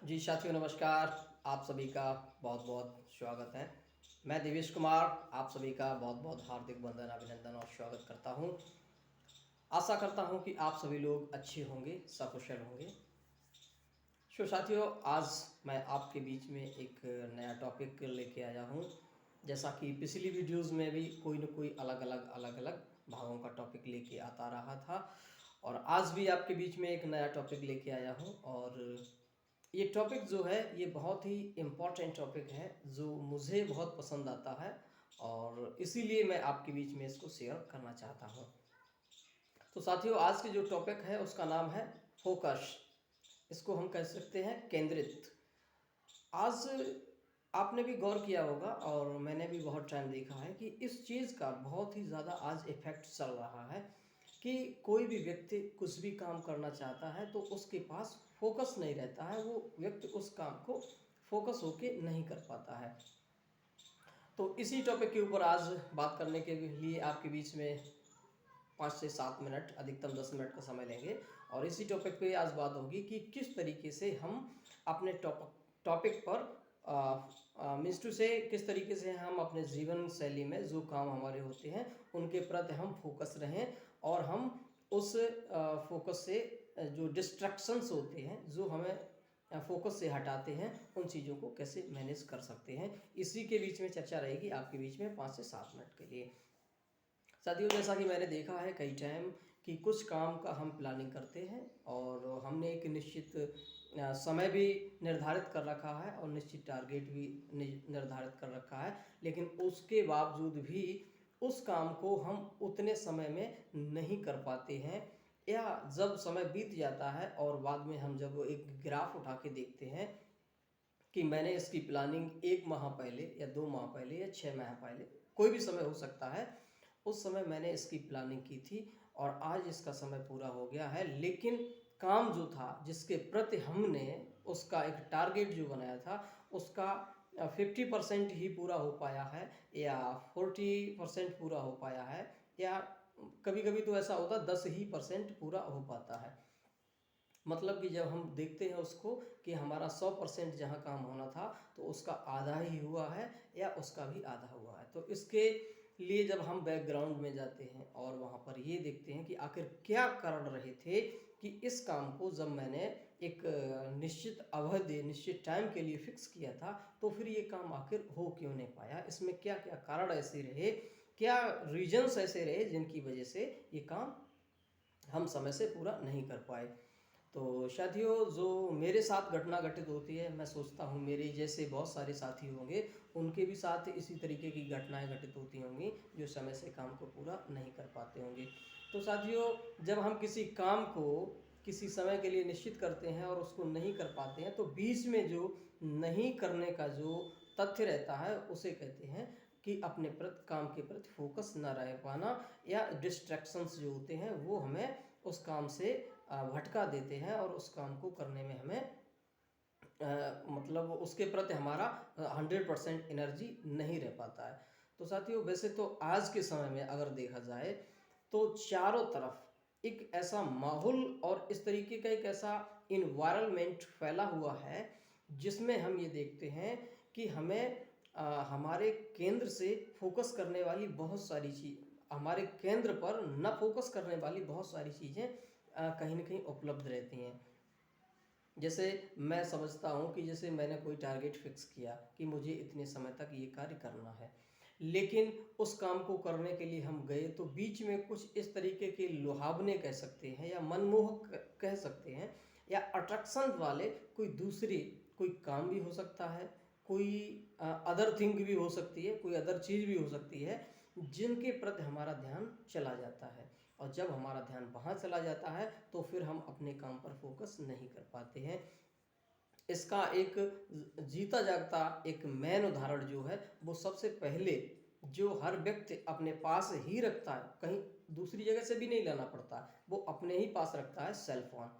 जी साथियों नमस्कार। आप सभी का बहुत बहुत स्वागत है। मैं देवेश कुमार आप सभी का बहुत बहुत हार्दिक वंदन अभिनंदन और स्वागत करता हूं। आशा करता हूं कि आप सभी लोग अच्छे होंगे, सकुशल होंगे। साथियों, आज मैं आपके बीच में एक नया टॉपिक लेके आया हूं। जैसा कि पिछली वीडियोस में भी कोई न कोई अलग अलग भागों का टॉपिक लेके आता रहा था, और आज भी आपके बीच में एक नया टॉपिक लेके आया हूं। और ये टॉपिक जो है ये बहुत ही इम्पोर्टेंट टॉपिक है जो मुझे बहुत पसंद आता है, और इसीलिए मैं आपके बीच में इसको शेयर करना चाहता हूँ। तो साथियों, आज के जो टॉपिक है उसका नाम है फोकस। इसको हम कह सकते हैं केंद्रित। आज आपने भी गौर किया होगा और मैंने भी बहुत टाइम देखा है कि इस चीज़ का बहुत ही ज़्यादा आज इफेक्ट चल रहा है कि कोई भी व्यक्ति कुछ भी काम करना चाहता है तो उसके पास फोकस नहीं रहता है, वो व्यक्ति उस काम को फोकस होके नहीं कर पाता है। तो इसी टॉपिक के ऊपर आज बात करने के लिए आपके बीच में 5 से 7 मिनट, अधिकतम 10 मिनट का समय लेंगे, और इसी टॉपिक पे आज बात होगी कि किस तरीके से हम अपने टॉपिक पर मीन्स टू से किस तरीके से हम अपने जीवन शैली में जो काम हमारे होते हैं उनके प्रति हम फोकस रहें, और हम उस फोकस से जो डिस्ट्रैक्शंस होते हैं जो हमें फोकस से हटाते हैं उन चीज़ों को कैसे मैनेज कर सकते हैं। इसी के बीच में चर्चा रहेगी आपके बीच में 5 से 7 मिनट के लिए। साथियों, जैसा कि मैंने देखा है कई टाइम कि कुछ काम का हम प्लानिंग करते हैं और हमने एक निश्चित समय भी निर्धारित कर रखा है और निश्चित टारगेट भी निर्धारित कर रखा है, लेकिन उसके बावजूद भी उस काम को हम उतने समय में नहीं कर पाते हैं, या जब समय बीत जाता है और बाद में हम जब एक ग्राफ उठा के देखते हैं कि मैंने इसकी प्लानिंग 1 माह पहले या 2 माह पहले या 6 माह पहले, कोई भी समय हो सकता है, उस समय मैंने इसकी प्लानिंग की थी और आज इसका समय पूरा हो गया है, लेकिन काम जो था जिसके प्रति हमने उसका एक टारगेट जो बनाया था उसका 50% ही पूरा हो पाया है, या 40% पूरा हो पाया है, या कभी कभी तो ऐसा होता 10% पूरा हो पाता है। मतलब कि जब हम देखते हैं उसको कि हमारा 100% जहाँ काम होना था तो उसका आधा ही हुआ है या उसका भी आधा हुआ है। तो इसके लिए जब हम बैकग्राउंड में जाते हैं और वहाँ पर ये देखते हैं कि आखिर क्या कारण रहे थे कि इस काम को जब मैंने एक निश्चित अवधि, निश्चित टाइम के लिए फिक्स किया था, तो फिर ये काम आखिर हो क्यों नहीं पाया, इसमें क्या क्या कारण ऐसे रहे, क्या रीजन्स ऐसे रहे जिनकी वजह से ये काम हम समय से पूरा नहीं कर पाए। तो साथियों, जो मेरे साथ घटना घटित होती है, मैं सोचता हूँ मेरे जैसे बहुत सारे साथी होंगे उनके भी साथ इसी तरीके की घटनाएं घटित होती होंगी जो समय से काम को पूरा नहीं कर पाते होंगे। तो साथियों, जब हम किसी काम को किसी समय के लिए निश्चित करते हैं और उसको नहीं कर पाते हैं तो बीच में जो नहीं करने का जो तथ्य रहता है उसे कहते हैं कि अपने प्रति, काम के प्रति फोकस न रह पाना, या डिस्ट्रैक्शंस जो होते हैं वो हमें उस काम से भटका देते हैं और उस काम को करने में हमें मतलब उसके प्रति हमारा 100% एनर्जी नहीं रह पाता है। तो साथियों, वैसे तो आज के समय में अगर देखा जाए तो चारों तरफ एक ऐसा माहौल और इस तरीके का एक ऐसा इन्वायरमेंट फैला हुआ है जिसमें हम ये देखते हैं कि हमें हमारे केंद्र से फोकस करने वाली बहुत सारी चीज़, हमारे केंद्र पर न फोकस करने वाली बहुत सारी चीज़ें कहीं ना कहीं उपलब्ध रहती हैं। जैसे मैं समझता हूँ कि जैसे मैंने कोई टारगेट फिक्स किया कि मुझे इतने समय तक ये कार्य करना है, लेकिन उस काम को करने के लिए हम गए तो बीच में कुछ इस तरीके के लुभावने कह सकते हैं या मनमोहक कह सकते हैं या अट्रैक्शन वाले कोई दूसरी कोई काम भी हो सकता है, कोई अदर थिंग भी हो सकती है, कोई अदर चीज़ भी हो सकती है जिनके प्रति हमारा ध्यान चला जाता है, और जब हमारा ध्यान वहाँ चला जाता है तो फिर हम अपने काम पर फोकस नहीं कर पाते हैं। इसका एक जीता जागता एक मेन उदाहरण जो है वो सबसे पहले जो हर व्यक्ति अपने पास ही रखता है, कहीं दूसरी जगह से भी नहीं लाना पड़ता, वो अपने ही पास रखता है, सेल फोन।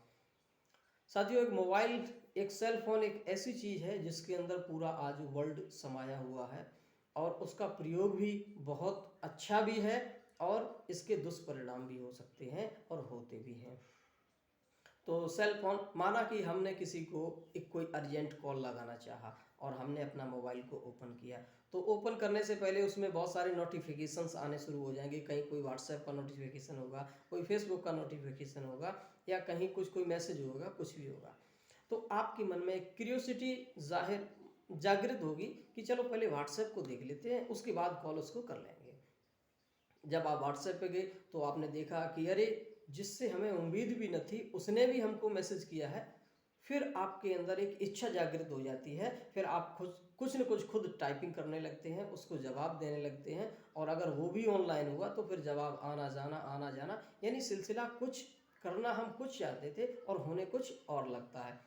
साथियों, एक मोबाइल, एक सेल फोन एक ऐसी चीज़ है जिसके अंदर पूरा आज वर्ल्ड समाया हुआ है, और उसका प्रयोग भी बहुत अच्छा भी है और इसके दुष्परिणाम भी हो सकते हैं और होते भी हैं। तो सेल फोन, माना कि हमने किसी को एक कोई अर्जेंट कॉल लगाना चाहा और हमने अपना मोबाइल को ओपन किया, तो ओपन करने से पहले उसमें बहुत सारे नोटिफिकेशंस आने शुरू हो जाएंगे। कहीं कोई व्हाट्सएप का नोटिफिकेशन होगा, कोई फेसबुक का नोटिफिकेशन होगा, या कहीं कुछ कोई मैसेज होगा, कुछ भी होगा। तो आपके मन में एक क्यूरियोसिटी जागृत होगी कि चलो पहले व्हाट्सएप को देख लेते हैं, उसके बाद कॉल उसको कर लेंगे। जब आप व्हाट्सएप पे गए तो आपने देखा कि अरे, जिससे हमें उम्मीद भी न थी उसने भी हमको मैसेज किया है। फिर आपके अंदर एक इच्छा जागृत हो जाती है, फिर आप खुद कुछ न कुछ खुद टाइपिंग करने लगते हैं, उसको जवाब देने लगते हैं, और अगर वो भी ऑनलाइन हुआ तो फिर जवाब आना जाना, यानी सिलसिला कुछ करना हम कुछ चाहते थे और होने कुछ और लगता है।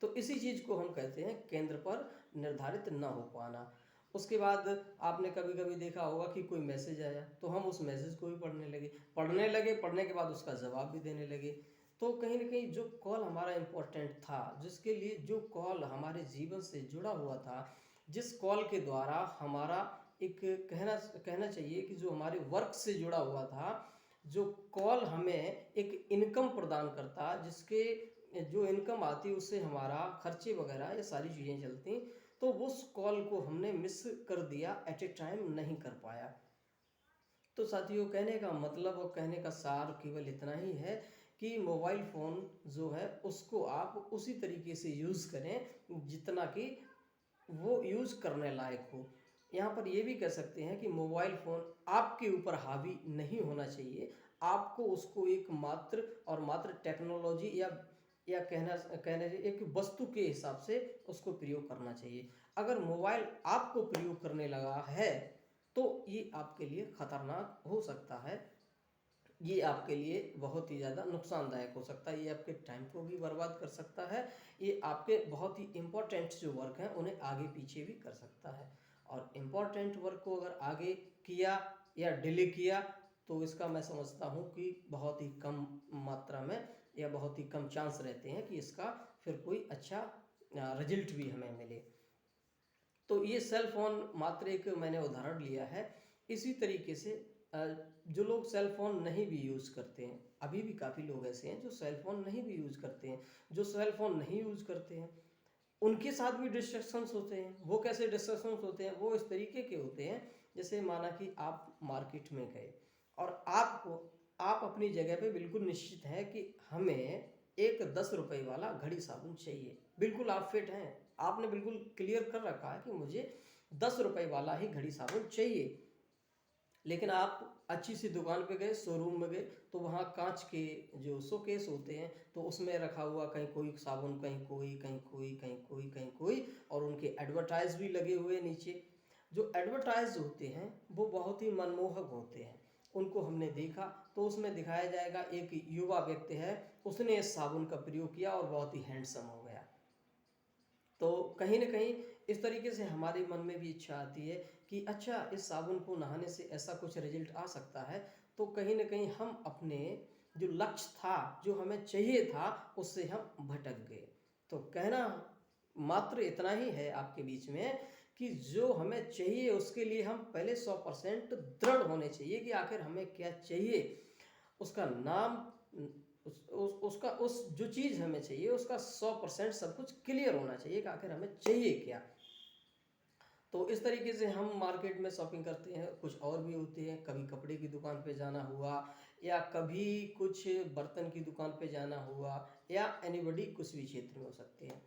तो इसी चीज़ को हम कहते हैं केंद्र पर निर्धारित न हो पाना। उसके बाद आपने कभी कभी देखा होगा कि कोई मैसेज आया तो हम उस मैसेज को भी पढ़ने के बाद उसका जवाब भी देने लगे। तो कहीं ना कहीं जो कॉल हमारा इम्पोर्टेंट था, जिसके लिए जो कॉल हमारे जीवन से जुड़ा हुआ था, जिस कॉल के द्वारा हमारा एक कहना कहना चाहिए कि जो हमारे वर्क से जुड़ा हुआ था, जो कॉल हमें एक इनकम प्रदान करता, जिसके जो इनकम आती उससे हमारा खर्चे वगैरह ये सारी चीज़ें चलती, तो उस कॉल को हमने मिस कर दिया, एट ए टाइम नहीं कर पाया। तो साथियों, कहने का मतलब और कहने का सार केवल इतना ही है कि मोबाइल फ़ोन जो है उसको आप उसी तरीके से यूज़ करें जितना कि वो यूज़ करने लायक हो। यहाँ पर ये भी कह सकते हैं कि मोबाइल फ़ोन आपके ऊपर हावी नहीं होना चाहिए। आपको उसको एक मात्र और मात्र टेक्नोलॉजी या कहने एक वस्तु के हिसाब से उसको प्रयोग करना चाहिए। अगर मोबाइल आपको प्रयोग करने लगा है तो ये आपके लिए खतरनाक हो सकता है, ये आपके लिए बहुत ही ज़्यादा नुकसानदायक हो सकता है, ये आपके टाइम को भी बर्बाद कर सकता है, ये आपके बहुत ही इम्पोर्टेंट जो वर्क हैं उन्हें आगे पीछे भी कर सकता है। और इम्पोर्टेंट वर्क को अगर आगे किया या डिले किया तो इसका मैं समझता हूँ कि बहुत ही कम मात्रा में या बहुत ही कम चांस रहते हैं कि इसका फिर कोई अच्छा रिजल्ट भी हमें मिले। तो ये सेल फोन मात्र एक मैंने उदाहरण लिया है। इसी तरीके से जो लोग सेल फोन नहीं भी यूज़ करते हैं, अभी भी काफ़ी लोग ऐसे हैं जो सेल फोन नहीं भी यूज़ करते हैं, जो सेल फोन नहीं यूज़ करते हैं उनके साथ भी डिस्ट्रैक्शंस होते हैं। वो कैसे डिस्ट्रैक्शंस होते हैं? वो इस तरीके के होते हैं, जैसे माना कि आप मार्केट में गए और आप अपनी जगह पे बिल्कुल निश्चित हैं कि हमें एक 10 रुपए वाला घड़ी साबुन चाहिए, बिल्कुल आप फिट हैं, आपने बिल्कुल क्लियर कर रखा है कि मुझे 10 रुपए वाला ही घड़ी साबुन चाहिए। लेकिन आप अच्छी सी दुकान पे गए, शोरूम में गए, तो वहाँ कांच के जो शोकेस होते हैं तो उसमें रखा हुआ कहीं कोई साबुन, कहीं कोई, कहीं कोई, कहीं कोई, कहीं कोई, और उनके एडवर्टाइज भी लगे हुए नीचे। जो एडवर्टाइज होते हैं वो बहुत ही मनमोहक होते हैं। उनको हमने देखा तो उसमें दिखाया जाएगा एक युवा व्यक्ति है, उसने इस साबुन का प्रयोग किया और बहुत ही हैंडसम हो गया। तो कहीं न कहीं इस तरीके से हमारे मन में भी इच्छा आती है कि अच्छा, इस साबुन को नहाने से ऐसा कुछ रिजल्ट आ सकता है। तो कहीं न कहीं हम अपने जो लक्ष्य था, जो हमें चाहिए था, उससे हम भटक गए। तो कहना मात्र इतना ही है आपके बीच में कि जो हमें चाहिए उसके लिए हम पहले 100% दृढ़ होने चाहिए कि आखिर हमें क्या चाहिए। उसका नाम, उसका उस जो चीज़ हमें चाहिए उसका 100% सब कुछ क्लियर होना चाहिए कि आखिर हमें चाहिए क्या। तो इस तरीके से हम मार्केट में शॉपिंग करते हैं। कुछ और भी होते हैं, कभी कपड़े की दुकान पे जाना हुआ, या कभी कुछ बर्तन की दुकान पे जाना हुआ, या एनीबॉडी कुछ भी क्षेत्र में हो सकते हैं।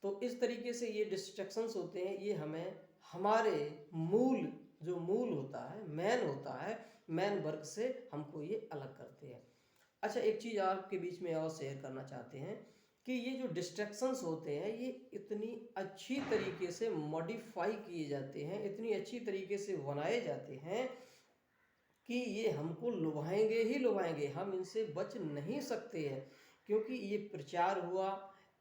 तो इस तरीके से ये डिस्ट्रैक्शंस होते हैं, ये हमें हमारे मूल जो मूल होता है, मैन होता है, मैन वर्क से हमको ये अलग करते हैं। अच्छा, एक चीज़ आपके बीच में और शेयर करना चाहते हैं कि ये जो डिस्ट्रैक्शंस होते हैं ये इतनी अच्छी तरीके से मॉडिफाई किए जाते हैं, इतनी अच्छी तरीके से बनाए जाते हैं कि ये हमको लुभाएंगे ही लुभाएंगे, हम इनसे बच नहीं सकते हैं। क्योंकि ये प्रचार हुआ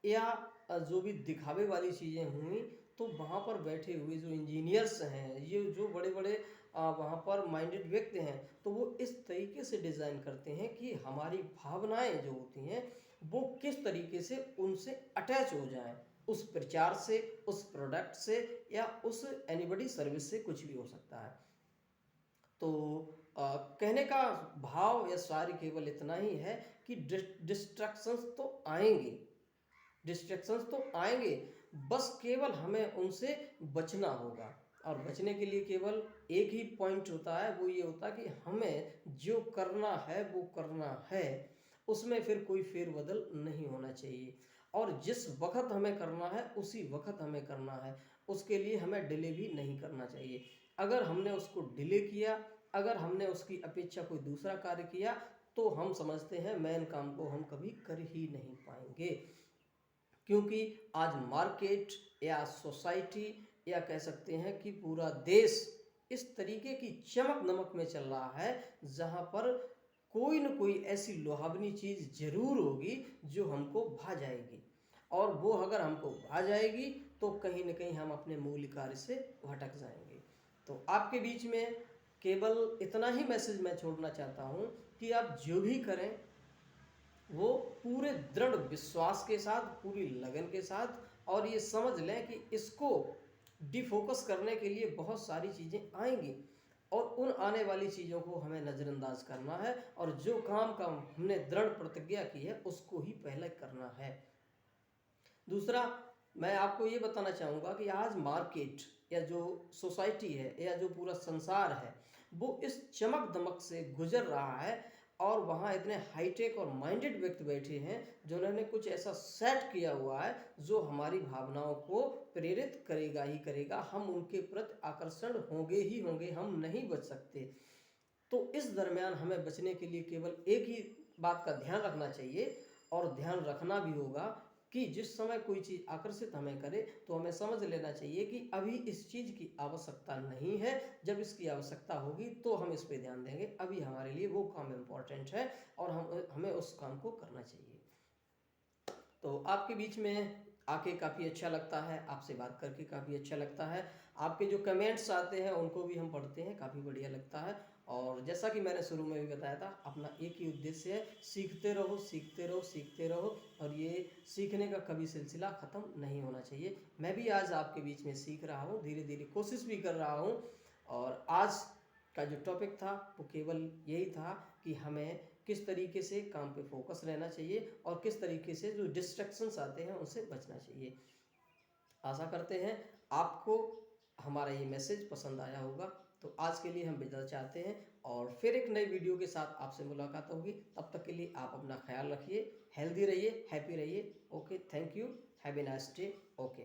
या जो भी दिखावे वाली चीज़ें हुई, तो वहाँ पर बैठे हुए जो इंजीनियर्स हैं, ये जो बड़े बड़े वहाँ पर माइंडेड व्यक्ति हैं, तो वो इस तरीके से डिज़ाइन करते हैं कि हमारी भावनाएं जो होती हैं वो किस तरीके से उनसे अटैच हो जाएं, उस प्रचार से, उस प्रोडक्ट से, या उस एनीबडी सर्विस से, कुछ भी हो सकता है। तो कहने का भाव या सारी केवल इतना ही है कि डिस्ट्रैक्शंस तो आएंगे, डिस्ट्रैक्शंस तो आएंगे, बस केवल हमें उनसे बचना होगा। और बचने के लिए केवल एक ही पॉइंट होता है, वो ये होता है कि हमें जो करना है वो करना है, उसमें फिर कोई फेरबदल नहीं होना चाहिए। और जिस वक्त हमें करना है उसी वक्त हमें करना है, उसके लिए हमें डिले भी नहीं करना चाहिए। अगर हमने उसको डिले किया, अगर हमने उसकी अपेक्षा कोई दूसरा कार्य किया, तो हम समझते हैं मेन काम को हम कभी कर ही नहीं पाएंगे। क्योंकि आज मार्केट या सोसाइटी या कह सकते हैं कि पूरा देश इस तरीके की चमक दमक में चल रहा है, जहां पर कोई न कोई ऐसी लुभावनी चीज़ जरूर होगी जो हमको भा जाएगी। और वो अगर हमको भा जाएगी तो कहीं न कहीं हम अपने मूल कार्य से भटक जाएंगे। तो आपके बीच में केवल इतना ही मैसेज मैं छोड़ना चाहता हूँ कि आप जो भी करें वो पूरे दृढ़ विश्वास के साथ, पूरी लगन के साथ, और ये समझ लें कि इसको डिफोकस करने के लिए बहुत सारी चीज़ें आएंगी, और उन आने वाली चीज़ों को हमें नज़रअंदाज करना है, और जो काम का हमने दृढ़ प्रतिज्ञा की है उसको ही पहले करना है। दूसरा, मैं आपको ये बताना चाहूँगा कि आज मार्केट या जो सोसाइटी है या जो पूरा संसार है, वो इस चमक दमक से गुजर रहा है, और वहाँ इतने हाईटेक और माइंडेड व्यक्ति बैठे हैं जिन्होंने कुछ ऐसा सेट किया हुआ है जो हमारी भावनाओं को प्रेरित करेगा ही करेगा। हम उनके प्रति आकर्षण होंगे ही होंगे, हम नहीं बच सकते। तो इस दरमियान हमें बचने के लिए केवल एक ही बात का ध्यान रखना चाहिए, और ध्यान रखना भी होगा कि जिस समय कोई चीज़ आकर्षित हमें करे तो हमें समझ लेना चाहिए कि अभी इस चीज़ की आवश्यकता नहीं है। जब इसकी आवश्यकता होगी तो हम इस पे ध्यान देंगे, अभी हमारे लिए वो काम इम्पोर्टेंट है और हमें उस काम को करना चाहिए। तो आपके बीच में आके काफ़ी अच्छा लगता है, आपसे बात करके काफ़ी अच्छा लगता है। आपके जो कमेंट्स आते हैं उनको भी हम पढ़ते हैं, काफ़ी बढ़िया लगता है। और जैसा कि मैंने शुरू में भी बताया था, अपना एक ही उद्देश्य है, सीखते रहो सीखते रहो सीखते रहो, और ये सीखने का कभी सिलसिला ख़त्म नहीं होना चाहिए। मैं भी आज आपके बीच में सीख रहा हूँ, धीरे धीरे कोशिश भी कर रहा हूँ। और आज का जो टॉपिक था वो केवल यही था कि हमें किस तरीके से काम पे फोकस रहना चाहिए और किस तरीके से जो डिस्ट्रैक्शंस आते हैं उनसे बचना चाहिए। आशा करते हैं आपको हमारा ये मैसेज पसंद आया होगा। तो आज के लिए हम विदा चाहते हैं, और फिर एक नई वीडियो के साथ आपसे मुलाकात होगी। तब तक के लिए आप अपना ख्याल रखिए, हेल्दी रहिए, हैप्पी रहिए। Okay, thank you, have a nice day. Okay.